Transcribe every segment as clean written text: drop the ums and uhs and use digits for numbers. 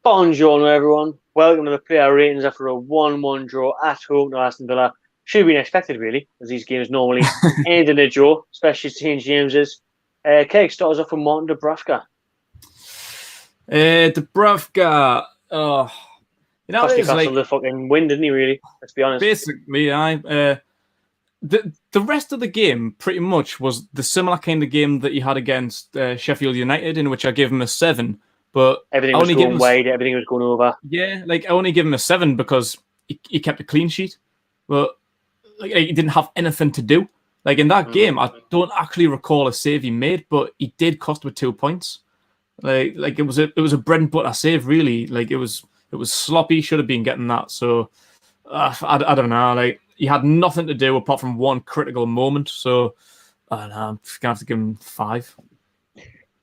Buongiorno, everyone. Welcome to the player ratings after a 1-1 draw at home to Aston Villa. Should have been expected, really, as these games normally end in a draw, especially St James's. Craig, start us off with Martin Dubravka. Dubravka, Cost Newcastle the fucking win, didn't he, really? Let's be honest. Basically, the rest of the game pretty much was the similar kind of game that he had against Sheffield United, in which I gave him a 7. But everything was going wide, everything was going over. Yeah, I only give him a 7 because he kept a clean sheet. But he didn't have anything to do. In that game, I don't actually recall a save he made, but he did cost with 2 points. It was a bread and butter save, really. It was sloppy. Should have been getting that. So I don't know. He had nothing to do apart from one critical moment. So I don't know. I'm just gonna have to give him 5.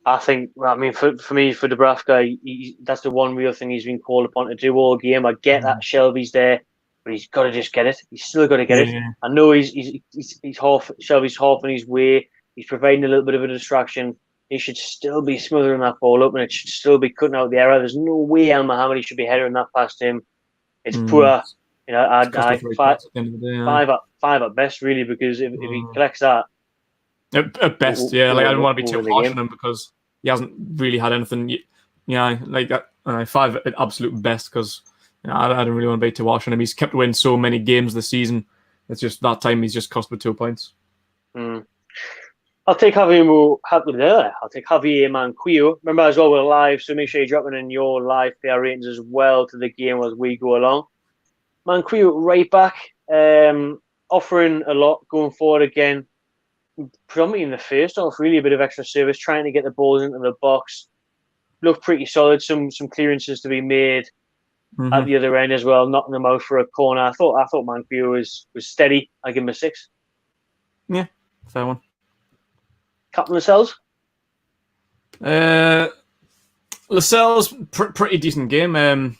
I think, for me, for Dubravka, that's the one real thing he's been called upon to do all game. I get that Shelvey's there, but he's got to just get it. He's still got to get it. I know Shelvey's half on his way. He's providing a little bit of a distraction. He should still be smothering that ball up, and it should still be cutting out the error. There's no way Al Mohamed should be heading that past him. It's poor. I'd 5 at best, really, because if he collects that. At best, I don't want to be too harsh on him because he hasn't really had anything. 5 at absolute best because I don't really want to be too harsh on him. He's kept winning so many games this season. It's just that time he's just cost with 2 points. I'll take Javier Manquillo. Remember, as well, we're live, so make sure you're dropping in your live player ratings as well to the game as we go along. Manquillo right back, offering a lot going forward again. Predominantly in the first half, really a bit of extra service, trying to get the balls into the box. Looked pretty solid. Some clearances to be made at the other end as well, knocking them out for a corner. I thought Manquillo was steady. I give him a 6. Yeah, fair one. Captain Lascelles? Lascelles, pretty decent game.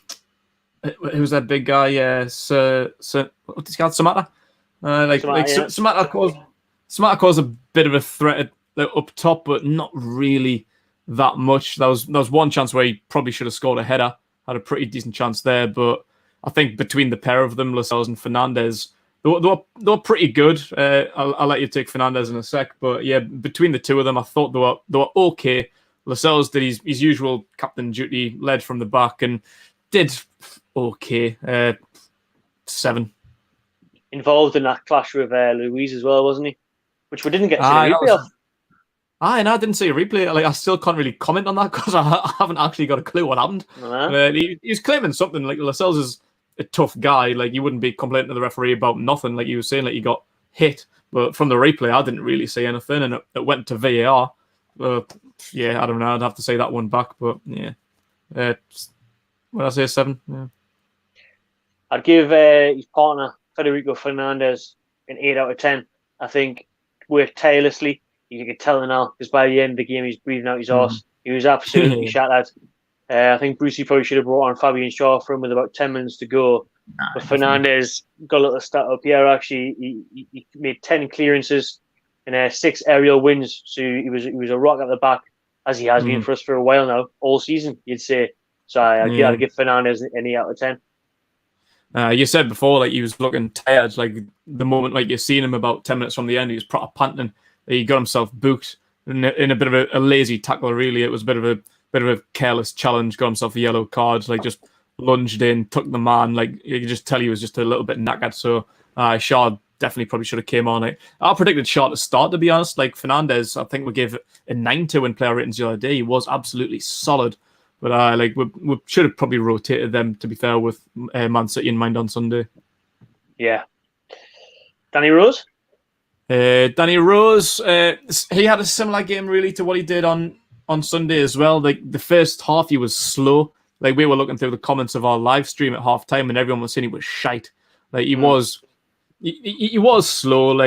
Who's that big guy? What's he called? Samata? Samata caused a bit of a threat up top, but not really that much. There was one chance where he probably should have scored a header. Had a pretty decent chance there, but I think between the pair of them, Lascelles and Fernandez, they were pretty good. I'll let you take Fernandez in a sec, but yeah, between the two of them, I thought they were okay. Lascelles did his usual captain duty, led from the back, and did okay. 7. Involved in that clash with Louise as well, wasn't he? Which we didn't get to see a replay of. And I didn't see a replay. I still can't really comment on that because I haven't actually got a clue what happened. He was claiming something. Lascelles is a tough guy. You wouldn't be complaining to the referee about nothing. He was saying he got hit. But from the replay, I didn't really see anything, and it went to VAR. I don't know. I'd have to say that one back. But yeah, what did I say? 7. Yeah. I'd give his partner Federico Fernandez an 8 out of 10. I think worked tirelessly. You can tell now because by the end of the game, he's breathing out his arse. He was absolutely shattered. I think Brucey probably should have brought on Fabian Shaw for him with about 10 minutes to go. But Fernandez got a little stat up here. Actually, he made 10 clearances and 6 aerial wins. So he was a rock at the back, as he has been for us for a while now, all season, you'd say. So I'd give Fernandez an 8 out of 10. You said before, he was looking tired. The moment, you seen him about 10 minutes from the end, he was proper panting. He got himself booked in a bit of a lazy tackle. Really, it was a bit of a careless challenge. Got himself a yellow card. Just lunged in, took the man. You could just tell he was just a little bit knackered. So Shaw definitely probably should have came on. I predicted Shaw to start, to be honest. Fernandez, I think we gave a 9 to in player ratings the other day. He was absolutely solid. But we should have probably rotated them, to be fair, with Man City in mind on Sunday. Yeah. Danny Rose? Danny Rose, he had a similar game, really, to what he did on Sunday as well. The first half, he was slow. We were looking through the comments of our live stream at half-time, and everyone was saying he was shite. He was slow.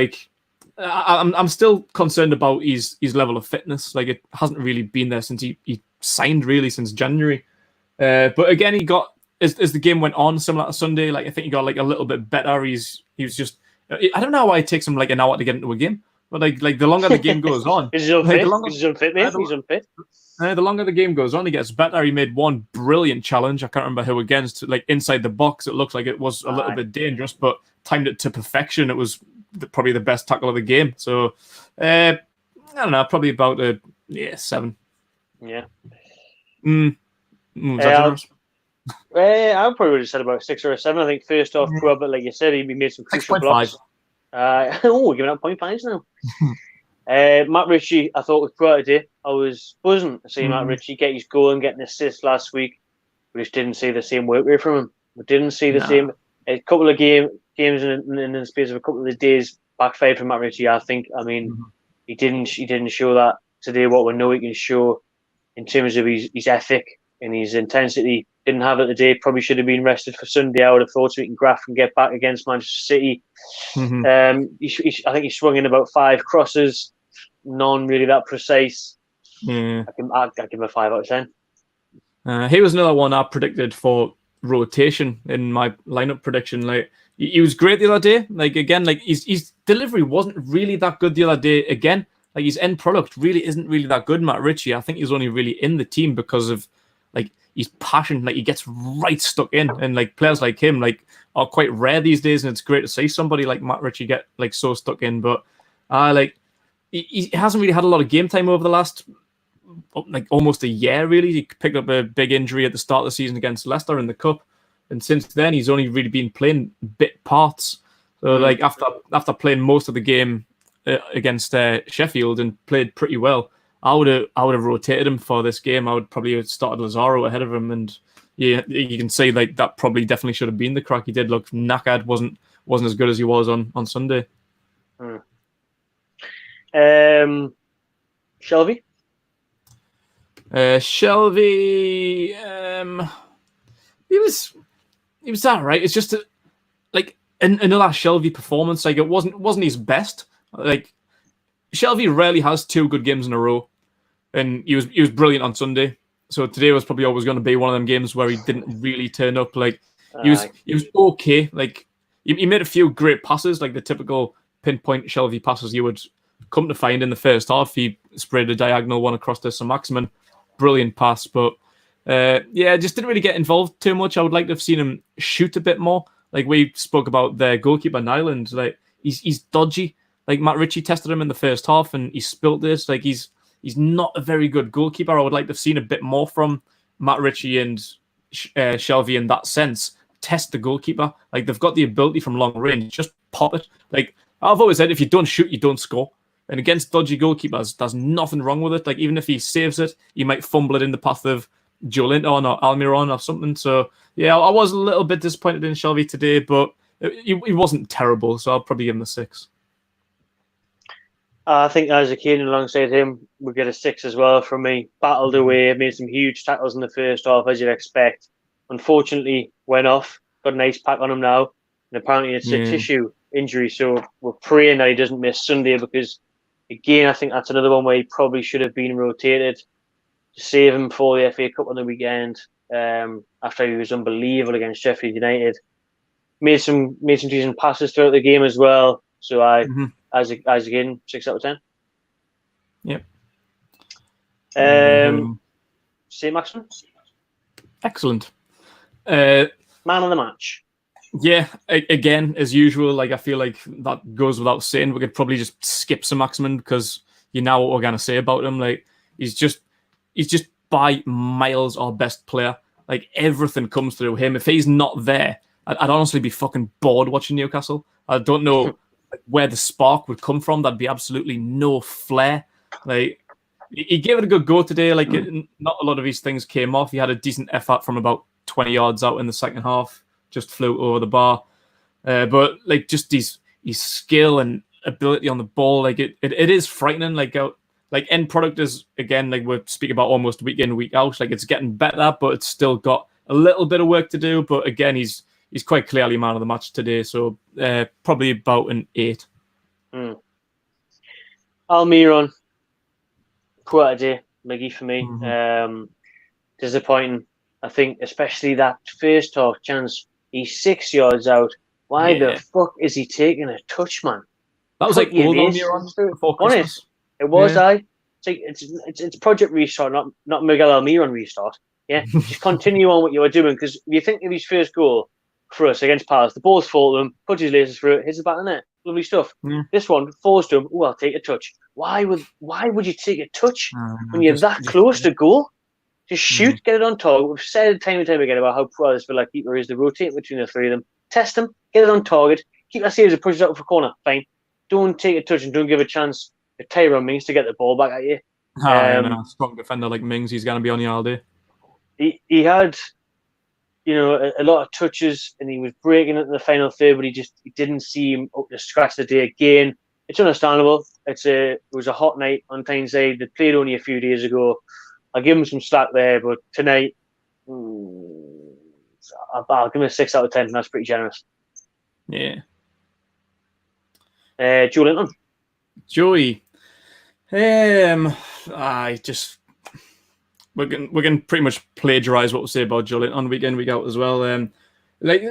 I'm still concerned about his level of fitness. It hasn't really been there since he signed, really, since January. But again, he got, as the game went on, similar to Sunday, I think he got a little bit better. He was just, I don't know why it takes him an hour to get into a game. But like the longer the game goes on, he's unfit. He's unfit, mate. He's unfit. The longer the game goes on, he gets better. He made one brilliant challenge. I can't remember who against. Like inside the box, it looked like it was a little bit dangerous, but timed it to perfection. It was probably the best tackle of the game. So I don't know, probably about a 7. Yeah. Was that generous? I probably would have said about a 6 or a 7. I think first off, but like you said, he made some crucial blocks. We're giving out 0.5s now. Matt Ritchie, I thought was quite a day. I was buzzing to see Matt Ritchie get his goal and get an assist last week. We just didn't see the same work rate from him. We didn't see the same. A couple of games in the space of a couple of days backfired from Matt Ritchie. I think. I mean, he didn't show that today. What we know he can show in terms of his ethic and his intensity. Didn't have it today. Probably should have been rested for Sunday. I would have thought, so he can graft and get back against Manchester City. I think he swung in about 5 crosses. None really that precise. Yeah. I'd give him a 5 out of 10. He was another one I predicted for rotation in my lineup prediction. Like he was great the other day. Like again, like his delivery wasn't really that good the other day. Again, like his end product really isn't really that good. Matt Ritchie, I think he's only really in the team because of like his passion. Like he gets right stuck in, and like players like him like are quite rare these days. And it's great to see somebody like Matt Ritchie get like so stuck in. But like he hasn't really had a lot of game time over the last like almost a year. Really, he picked up a big injury at the start of the season against Leicester in the cup, and since then he's only really been playing bit parts. So like after playing most of the game against Sheffield and played pretty well, I would have rotated him for this game. I would probably have started Lazaro ahead of him, and yeah, you can see like that probably definitely should have been the crack. He did look knackered, wasn't as good as he was on Sunday. Shelvey. Shelvey, he was all right. It's just like another Shelvey performance. Like it wasn't his best. Like Shelvey rarely has 2 good games in a row, and he was brilliant on Sunday. So today was probably always going to be one of them games where he didn't really turn up. Like he was okay. Like he made a few great passes, like the typical pinpoint Shelvey passes you would come to find in the first half. He sprayed a diagonal one across to Saint-Maximin. Brilliant pass, but just didn't really get involved too much. I would like to have seen him shoot a bit more. Like we spoke about the goalkeeper Nyland. Like he's dodgy. Like Matt Ritchie tested him in the first half and he spilt this. Like he's not a very good goalkeeper. I would like to have seen a bit more from Matt Ritchie and Shelvey in that sense. Test the goalkeeper. Like they've got the ability from long range. Just pop it. Like I've always said, if you don't shoot, you don't score. And against dodgy goalkeepers, there's nothing wrong with it. Like even if he saves it, he might fumble it in the path of Joelinton or Almiron or something. So yeah, I was a little bit disappointed in Shelvey today, but he wasn't terrible. So I'll probably give him a 6. I think Isaac Hayden alongside him would get a 6 as well from me. Battled away, made some huge tackles in the first half, as you'd expect. Unfortunately, went off. Got an ice pack on him now, and apparently it's a tissue injury. So we're praying that he doesn't miss Sunday, because again, I think that's another one where he probably should have been rotated to save him for the FA Cup on the weekend. After he was unbelievable against Sheffield United, made some decent passes throughout the game as well. So as again, 6 out of 10. Yep. Saint-Maximin. Excellent. Man of the match. Yeah, again, as usual, like I feel like that goes without saying. We could probably just skip Saint-Maximin because you know what we're gonna say about him. Like he's just by miles our best player. Like everything comes through him. If he's not there, I'd honestly be fucking bored watching Newcastle. I don't know where the spark would come from. That'd be absolutely no flair. Like he gave it a good go today. Like not a lot of his things came off. He had a decent effort from about 20 yards out in the second half. Just flew over the bar. But like just his skill and ability on the ball, like it is frightening. Like end product is, again, like we're speaking about almost week in, week out. Like it's getting better, but it's still got a little bit of work to do. But again, he's quite clearly man of the match today. So probably about an 8. Almiron, quite a day, Miggy, for me. Disappointing. I think especially that first half chance. He's 6 yards out. Why the fuck is he taking a touch, man? That was like old Almiron before Christmas. It was, it's Project Restart, not Miguel Almiron Restart. Yeah, just continue on what you were doing, because if you think of his first goal for us against Palace, the ball's fall to him, puts his laces through it, hits the back of the net. Lovely stuff. This one falls to him. Oh, I'll take a touch. Why would you take a touch when you're that close to goal? Just shoot, get it on target. We've said time and time again about how poor this Villa keeper is to rotate between the three of them. Test them, get it on target, keep that series and push it out for corner. Fine. Don't take a touch and don't give a chance to Tyrone Mings to get the ball back at you. Strong defender like Mings, he's going to be on you all day. He had, a lot of touches, and he was breaking it in the final third, but he didn't seem up to scratch the day again. It's understandable. It was a hot night on Tyneside. They played only a few days ago. I'll give him some slack there, but tonight, I'll give him a 6 out of 10. That's pretty generous. Yeah. Joelinton. Joey. We can pretty much plagiarise what we say about Joelinton on week in, week out as well.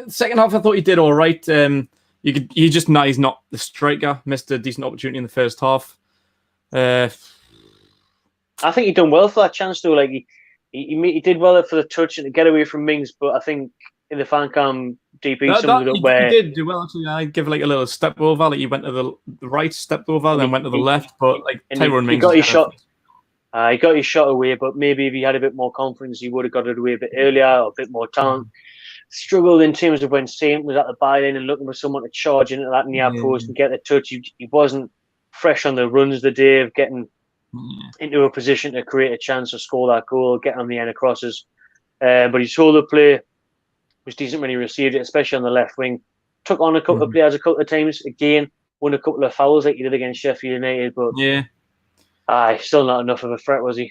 Second half, I thought he did all right. He's not the striker. Missed a decent opportunity in the first half. I think he done well for that chance though. Like he did well for the touch and to get away from Mings, but I think in the fan cam DP summed it up where he did do well. Actually, I give like a little step over. Like he went to the right, stepped over, then went to the left. But like Tyrone Mings, he got his shot. He got his shot away, but maybe if he had a bit more confidence, he would have got it away a bit earlier, or a bit more talent. Struggled in terms of when Saint was at the byline and looking for someone to charge into that near post and get the touch. He wasn't fresh on the runs the day of getting into a position to create a chance to score that goal, get on the end of crosses. But his solo play was decent when he received it, especially on the left wing. Took on a couple of players a couple of times. Again, won a couple of fouls like he did against Sheffield United. But still not enough of a threat, was he?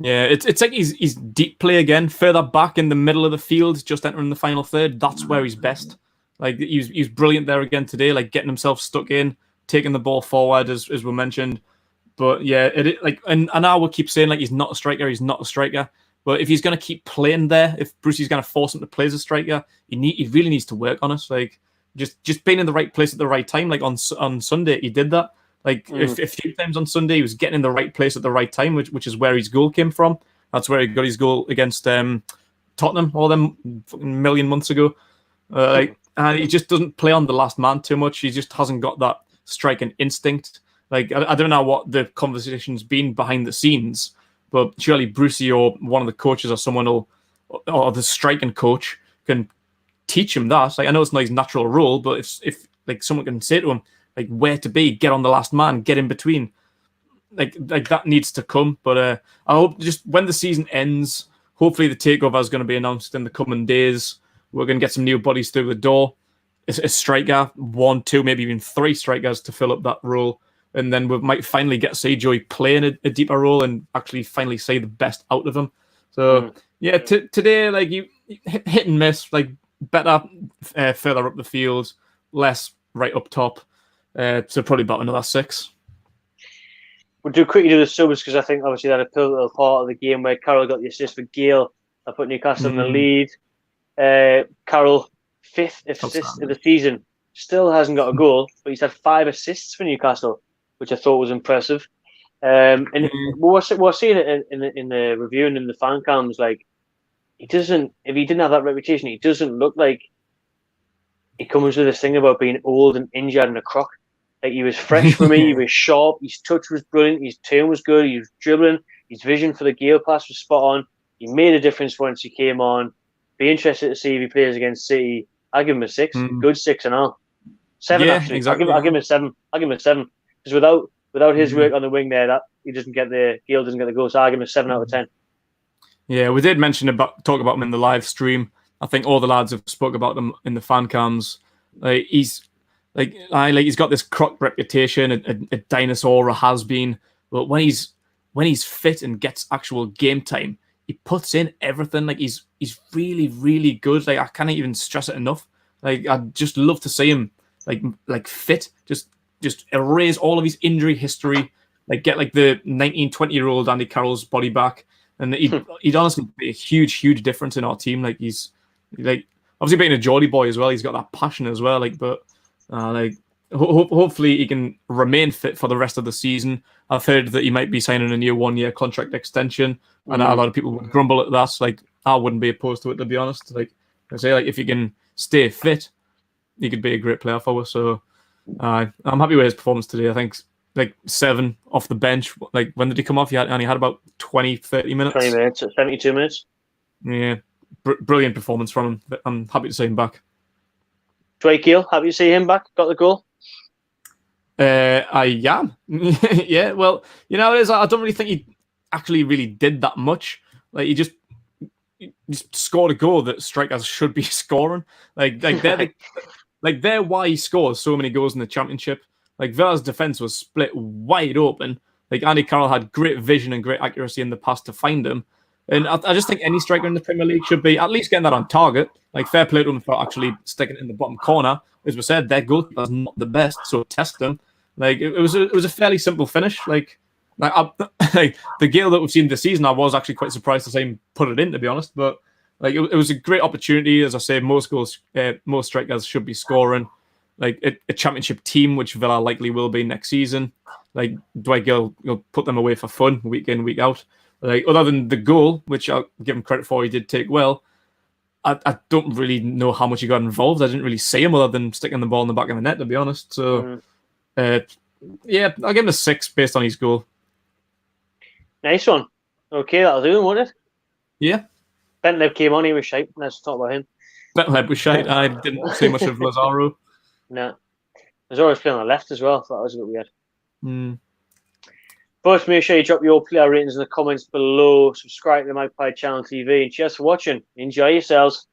Yeah, it's like he's deep play again, further back in the middle of the field, just entering the final third. That's where he's best. Like he's brilliant there again today, like getting himself stuck in, taking the ball forward as we mentioned. But yeah, and now we'll keep saying like he's not a striker. But if he's going to keep playing there, if Brucey's going to force him to play as a striker, he really needs to work on it. Like just being in the right place at the right time. Like on Sunday, he did that. Like a few times on Sunday, he was getting in the right place at the right time, which is where his goal came from. That's where he got his goal against Tottenham all them fucking million months ago. And he just doesn't play on the last man too much. He just hasn't got that striking instinct. Like I don't know what the conversation's been behind the scenes, but surely Brucey or one of the coaches or someone or the striking coach can teach him that. Like I know it's not his natural role, but if like someone can say to him like where to be, get on the last man, get in between, like that needs to come. But I hope just when the season ends, hopefully the takeover is going to be announced in the coming days. We're going to get some new bodies through the door. A striker, 1, 2, maybe even 3 strikers to fill up that role. And then we might finally get to see Joey playing a deeper role and actually finally see the best out of him. So, today, like, you hit and miss, like, better further up the field, less right up top. So probably about another 6. We'll quickly do the subs because I think obviously that a pivotal part of the game where Carroll got the assist for Gayle. I put Newcastle in the lead. Carroll, 5th assist of the season. Still hasn't got a goal, but he's had 5 assists for Newcastle, which I thought was impressive. And we're seeing it in the review and in the fan cams. Like if he didn't have that reputation, he doesn't look like he comes with this thing about being old and injured and a crock. Like he was fresh for me, he was sharp, his touch was brilliant, his turn was good, he was dribbling, his vision for the Gayle pass was spot on. He made a difference once he came on. Be interested to see if he plays against City. I'll give him a 6, good 6.5. 7 actually. Exactly. I'll give him a 7. Because without his work on the wing there, that Gayle doesn't get the goal. So I'll give him a 7 out of 10. Yeah, we did talk about him in the live stream. I think all the lads have spoke about them in the fan cams. Like he's got this croc reputation, a dinosaur, a has been. But when he's fit and gets actual game time, he puts in everything. Like he's really, really good. Like I can't even stress it enough. Like I'd just love to see him like fit. Just erase all of his injury history. Like get like the 19, 20-year-old Andy Carroll's body back, and he'd honestly be a huge difference in our team. Like he's like obviously being a Geordie boy as well. He's got that passion as well. Like but like hopefully he can remain fit for the rest of the season. I've heard that he might be signing a new 1-year contract extension, and a lot of people would grumble at that. Like, I wouldn't be opposed to it, to be honest. Like I say, like if you can stay fit, he could be a great player for us. So I'm happy with his performance today. I think like 7 off the bench. Like, when did he come off? He only had about 20-30 minutes. 20 minutes, 72 minutes. Yeah, brilliant performance from him. I'm happy to see him back. Dwight Gayle, happy to see him back. Got the goal. I am. Yeah, well, it is. I don't really think he actually really did that much. Like, he just scored a goal that strikers should be scoring. Like they're why he scores so many goals in the Championship. Like, Villa's defense was split wide open. Like, Andy Carroll had great vision and great accuracy in the pass to find him. And I just think any striker in the Premier League should be at least getting that on target. Like, fair play to them for actually sticking it in the bottom corner. As we said, their goalkeeper's not the best, so test them. Like, it was a fairly simple finish. Like the Gayle that we've seen this season, I was actually quite surprised to see him put it in, to be honest. But like, it was a great opportunity. As I say, most strikers should be scoring. Like, a Championship team, which Villa likely will be next season. Like, Dwight Gayle, you'll put them away for fun week in, week out. Like, other than the goal, which I'll give him credit for, he did take well. I don't really know how much he got involved. I didn't really see him other than sticking the ball in the back of the net, to be honest. So, yeah, I'll give him a 6 based on his goal. Nice one. Okay, that'll do him, won't it? Yeah. Bentleb came on, he was shite. Let's talk about him. Bentleb was shite. I didn't see much of Lazaro. No. Lazaro's playing on the left as well. That was a bit weird. But make sure you drop your player ratings in the comments below. Subscribe to the Magpie Channel TV. And cheers for watching. Enjoy yourselves.